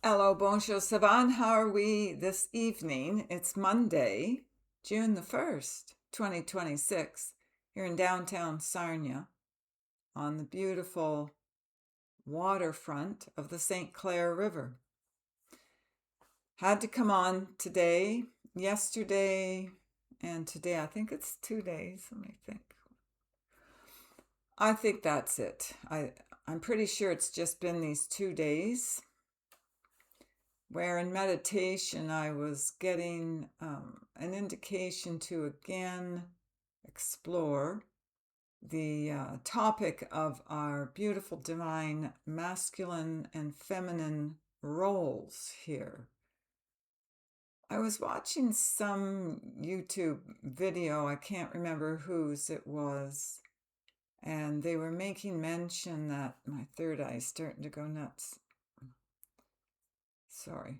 Hello, bonjour, Savan. How are we this evening? It's Monday, June the 1st, 2026, here in downtown Sarnia on the beautiful waterfront of the St. Clair River. Had to come on today, yesterday, and today. I think it's 2 days. Let me think. I think that's it. I'm pretty sure it's just been these 2 days where in meditation I was getting an indication to again explore the topic of our beautiful divine masculine and feminine roles here. I was watching some YouTube video, I can't remember whose it was, and they were making mention that my third eye is starting to go nuts. Sorry.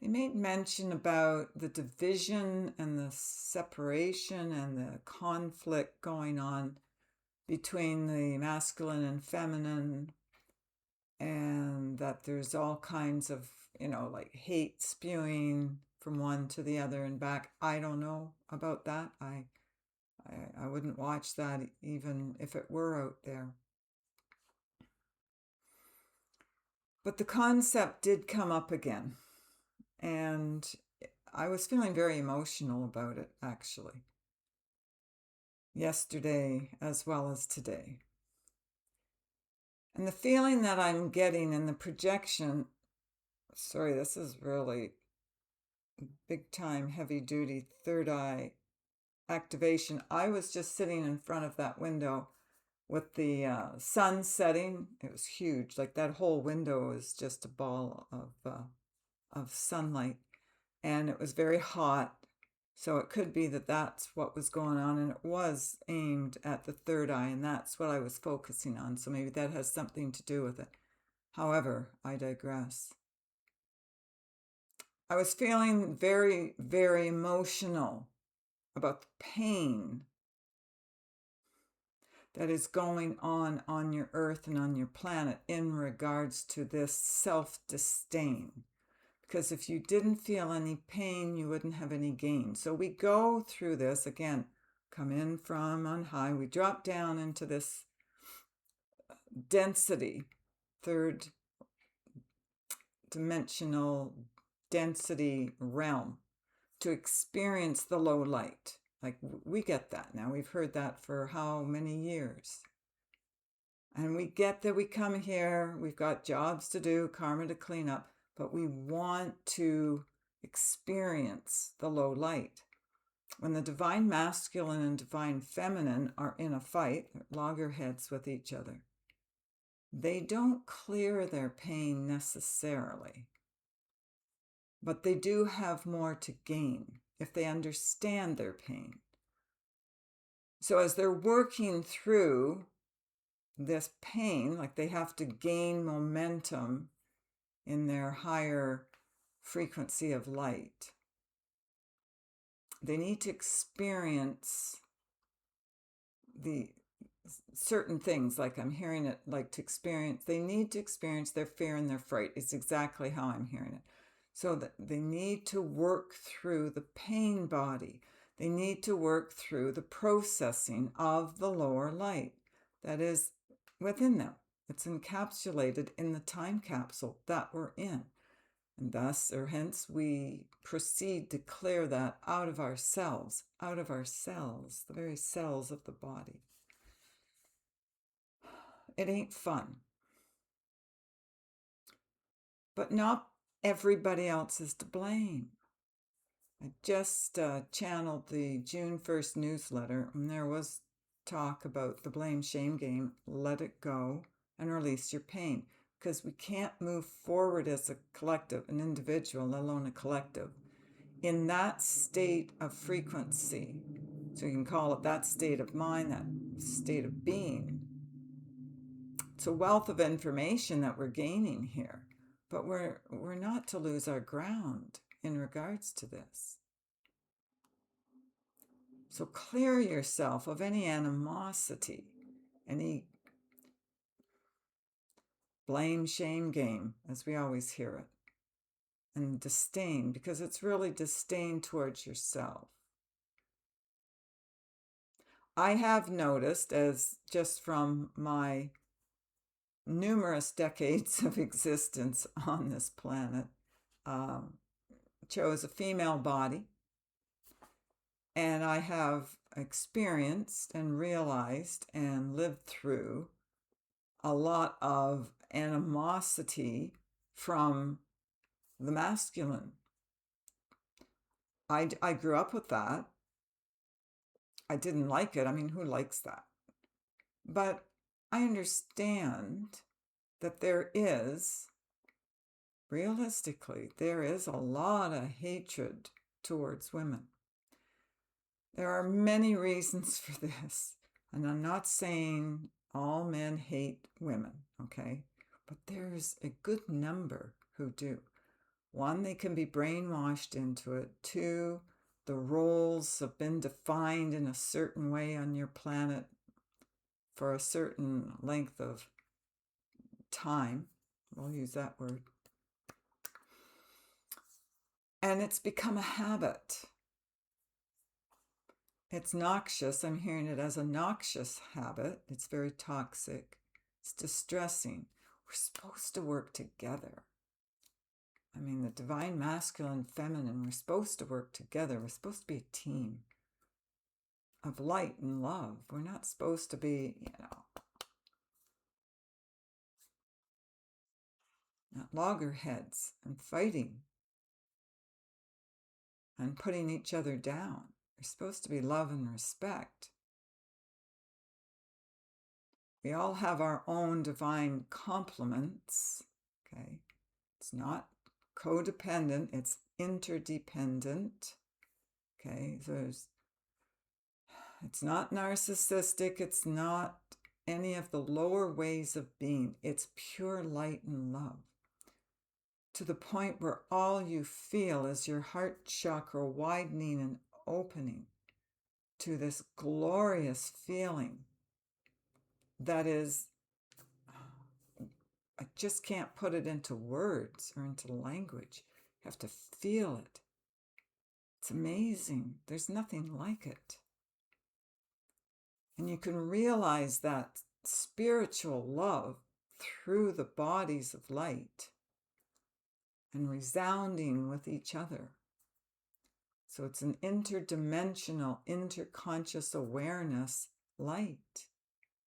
They made mention about the division and the separation and the conflict going on between the masculine and feminine, and that there's all kinds of, like hate spewing from one to the other and back. I don't know about that. I wouldn't watch that even if it were out there. But the concept did come up again, and I was feeling very emotional about it, actually, yesterday as well as today. And the feeling that I'm getting in the projection, sorry, this is really big time, heavy duty third eye activation. I was just sitting in front of that window with the sun setting. It was huge. Like that whole window was just a ball of sunlight. And it was very hot. So it could be that that's what was going on. And it was aimed at the third eye. And that's what I was focusing on. So maybe that has something to do with it. However, I digress. I was feeling very, very emotional about the pain that is going on your earth and on your planet in regards to this self-disdain. Because if you didn't feel any pain, you wouldn't have any gain. So we go through this, again, come in from on high, we drop down into this density, third dimensional density realm, to experience the low light. Like, we get that now. We've heard that for how many years? And we get that we come here, we've got jobs to do, karma to clean up, but we want to experience the low light. When the divine masculine and divine feminine are in a fight, loggerheads with each other, they don't clear their pain necessarily, but they do have more to gain if they understand their pain. So as they're working through this pain, like they have to gain momentum in their higher frequency of light, they need to experience the certain things, like I'm hearing it, like to experience, they need to experience their fear and their fright. It's exactly how I'm hearing it. So that they need to work through the pain body. They need to work through the processing of the lower light that is within them. It's encapsulated in the time capsule that we're in. And thus, or hence, we proceed to clear that out of ourselves, the very cells of the body. It ain't fun. But not everybody else is to blame. I just channeled the June 1st newsletter, and there was talk about the blame shame game. Let it go and release your pain, because we can't move forward as a collective, an individual, let alone a collective, in that state of frequency. So you can call it that state of mind, that state of being. It's a wealth of information that we're gaining here, but we're not to lose our ground in regards to this. So clear yourself of any animosity, any blame, shame game, as we always hear it. And disdain, because it's really disdain towards yourself. I have noticed, as just from my numerous decades of existence on this planet, chose a female body, and I have experienced and realized and lived through a lot of animosity from the masculine. I grew up with that. I didn't like it. I mean, who likes that? But I understand that realistically, there is a lot of hatred towards women. There are many reasons for this, and I'm not saying all men hate women, okay? But there's a good number who do. One, they can be brainwashed into it. Two, the roles have been defined in a certain way on your planet for a certain length of time. We'll use that word. And it's become a habit. It's noxious. I'm hearing it as a noxious habit. It's very toxic. It's distressing. We're supposed to work together. I mean, the divine masculine, feminine, we're supposed to work together. We're supposed to be a team of light and love. We're not supposed to be, not loggerheads and fighting and putting each other down. We're supposed to be love and respect. We all have our own divine complements, okay? It's not codependent, it's interdependent, okay? So it's not narcissistic, it's not any of the lower ways of being. It's pure light and love. To the point where all you feel is your heart chakra widening and opening to this glorious feeling that is, I just can't put it into words or into language. You have to feel it. It's amazing. There's nothing like it. And you can realize that spiritual love through the bodies of light and resounding with each other. So it's an interdimensional, interconscious awareness light.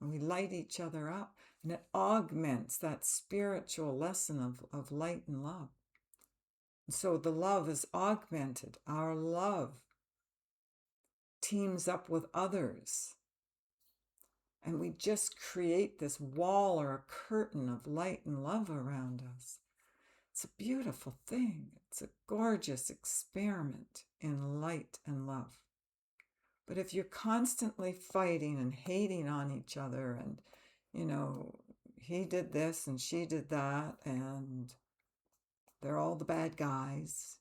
And we light each other up, and it augments that spiritual lesson of light and love. And so the love is augmented. Our love teams up with others. And we just create this wall or a curtain of light and love around us. It's a beautiful thing. It's a gorgeous experiment in light and love. But if you're constantly fighting and hating on each other and, he did this and she did that and they're all the bad guys,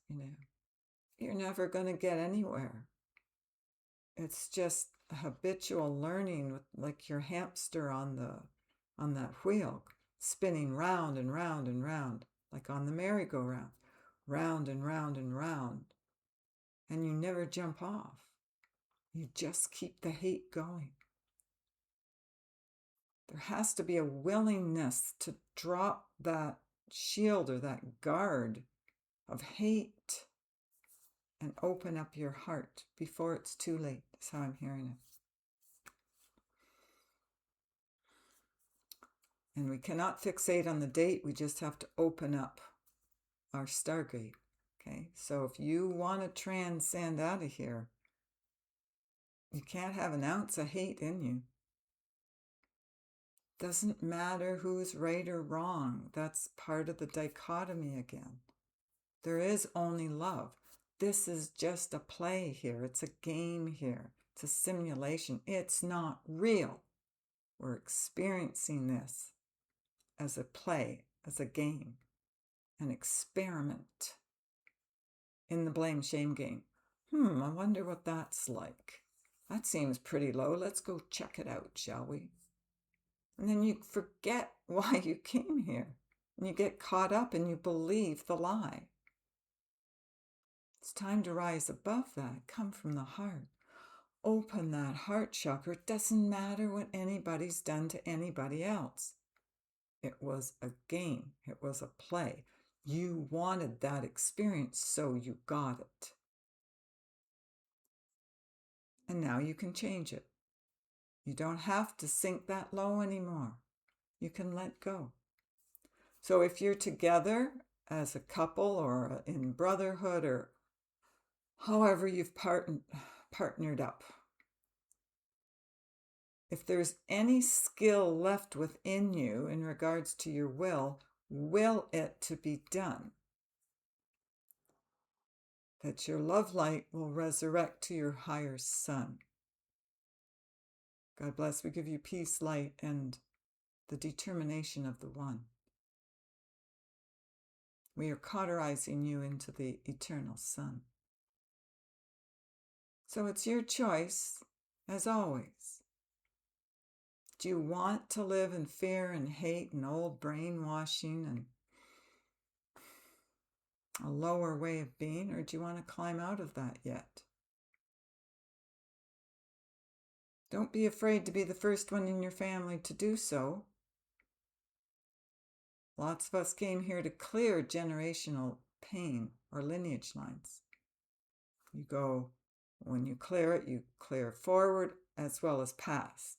you're never going to get anywhere. It's just habitual learning, with like your hamster on that wheel, spinning round and round and round, like on the merry-go-round, round and round and round, and you never jump off. You just keep the hate going. There has to be a willingness to drop that shield or that guard of hate and open up your heart before it's too late. That's how I'm hearing it. And we cannot fixate on the date. We just have to open up our stargate. Okay? So if you want to transcend out of here, you can't have an ounce of hate in you. Doesn't matter who's right or wrong. That's part of the dichotomy again. There is only love. This is just a play here. It's a game here. It's a simulation. It's not real. We're experiencing this as a play, as a game, an experiment in the blame shame game. I wonder what that's like. That seems pretty low. Let's go check it out, shall we? And then you forget why you came here. And you get caught up and you believe the lie. It's time to rise above that. Come from the heart. Open that heart chakra. It doesn't matter what anybody's done to anybody else. It was a game. It was a play. You wanted that experience, so you got it. And now you can change it. You don't have to sink that low anymore. You can let go. So if you're together as a couple or in brotherhood or however you've partnered up, if there's any skill left within you in regards to your will it to be done. That your love light will resurrect to your higher sun. God bless. We give you peace, light, and the determination of the one. We are cauterizing you into the eternal sun. So it's your choice, as always. Do you want to live in fear and hate and old brainwashing and a lower way of being, or do you want to climb out of that yet? Don't be afraid to be the first one in your family to do so. Lots of us came here to clear generational pain or lineage lines. When you clear it, you clear forward as well as past.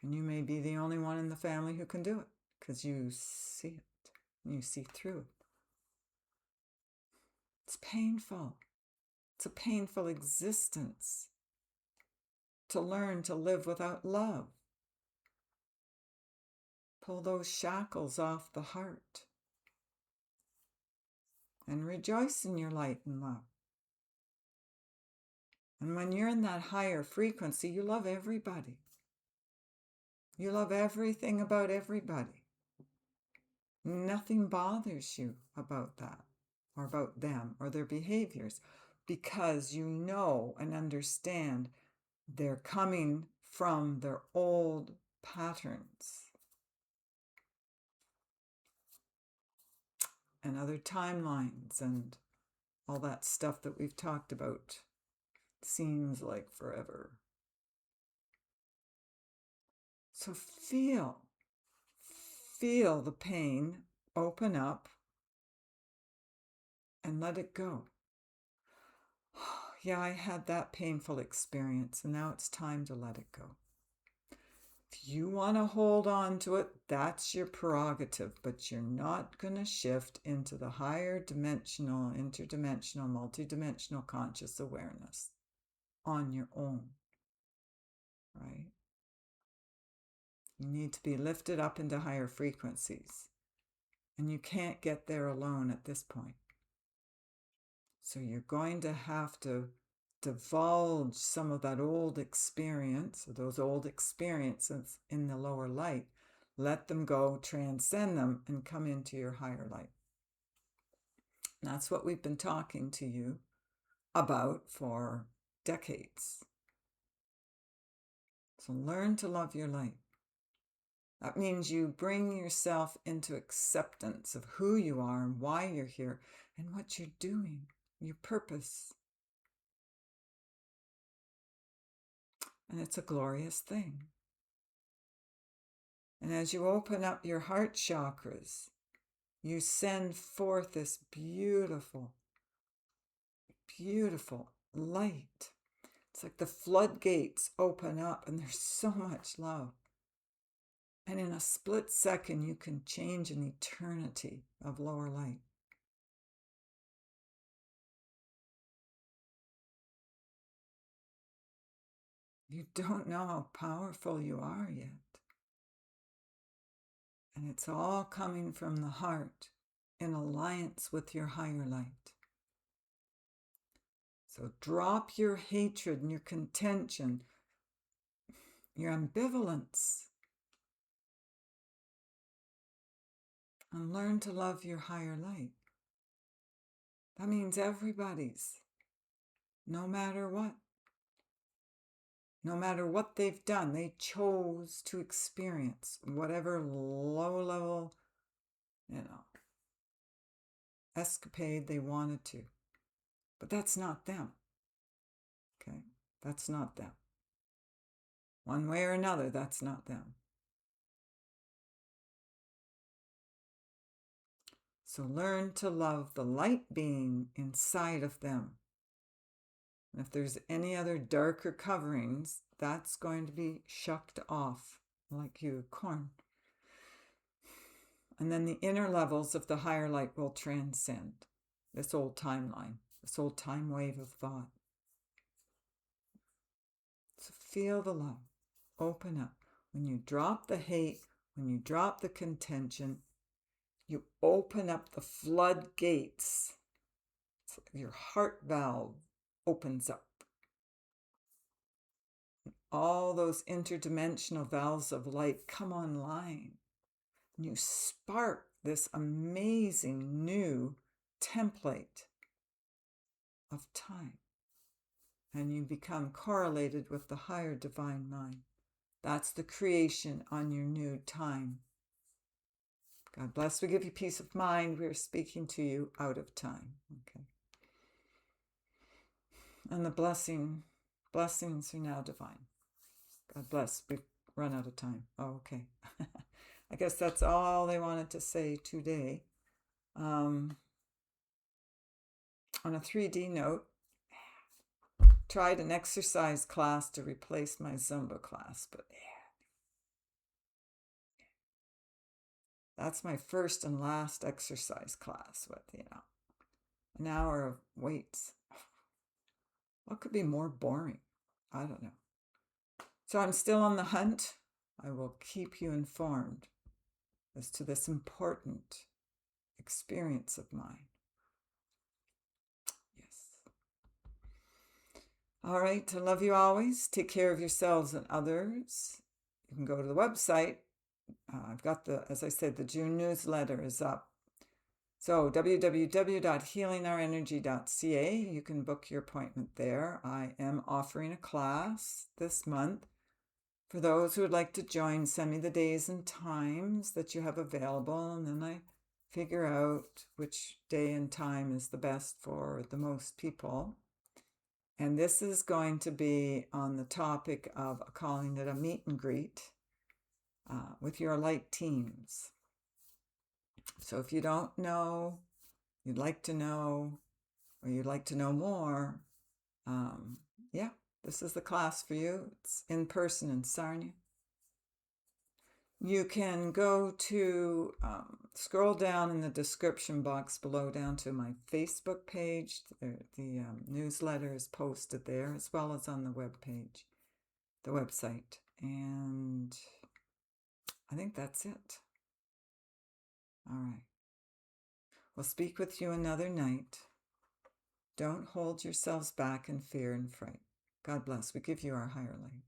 And you may be the only one in the family who can do it because you see it and you see through it. It's painful. It's a painful existence to learn to live without love. Pull those shackles off the heart and rejoice in your light and love. And when you're in that higher frequency, you love everybody. You love everything about everybody. Nothing bothers you about that or about them or their behaviors because you know and understand they're coming from their old patterns and other timelines and all that stuff that we've talked about. Seems like forever. So feel the pain, open up, and let it go. Yeah, I had that painful experience, and now it's time to let it go. If you want to hold on to it, that's your prerogative, but you're not going to shift into the higher dimensional, interdimensional, multidimensional conscious awareness on your own, right? You need to be lifted up into higher frequencies, and you can't get there alone at this point. So you're going to have to divulge some of that old experience, or those old experiences in the lower light. Let them go, transcend them, and come into your higher light. And that's what we've been talking to you about for decades. So learn to love your light. That means you bring yourself into acceptance of who you are and why you're here and what you're doing, your purpose. And it's a glorious thing. And as you open up your heart chakras, you send forth this beautiful, beautiful light. It's like the floodgates open up and there's so much love. And in a split second, you can change an eternity of lower light. You don't know how powerful you are yet. And it's all coming from the heart in alliance with your higher light. So drop your hatred and your contention, your ambivalence, and learn to love your higher light. That means everybody's, no matter what. No matter what they've done, they chose to experience whatever low-level escapade they wanted to. But that's not them. Okay? That's not them. One way or another, that's not them. So learn to love the light being inside of them. And if there's any other darker coverings, that's going to be shucked off like you corn. And then the inner levels of the higher light will transcend this old timeline, this old time wave of thought. So feel the love. Open up. When you drop the hate, when you drop the contention, you open up the floodgates. So your heart valve opens up. All those interdimensional valves of light come online. And you spark this amazing new template of time. And you become correlated with the higher divine mind. That's the creation on your new time. God bless. We give you peace of mind. We are speaking to you out of time. Okay. And the blessings are now divine. God bless. We've run out of time. Oh, okay. I guess that's all they wanted to say today. On a 3D note, tried an exercise class to replace my Zumba class, but that's my first and last exercise class with, an hour of weights. What could be more boring? I don't know. So I'm still on the hunt. I will keep you informed as to this important experience of mine. Yes. All right. I love you always. Take care of yourselves and others. You can go to the website. I've got as I said, the June newsletter is up. So www.healingourenergy.ca. You can book your appointment there. I am offering a class this month. For those who would like to join, send me the days and times that you have available, and then I figure out which day and time is the best for the most people. And this is going to be on the topic of calling it a meet and greet with your light teams. So if you don't know, you'd like to know, or you'd like to know more, this is the class for you. It's in person in Sarnia. You can go to, scroll down in the description box below down to my Facebook page. The newsletter is posted there, as well as on the website. And I think that's it. All right. We'll speak with you another night. Don't hold yourselves back in fear and fright. God bless. We give you our higher light.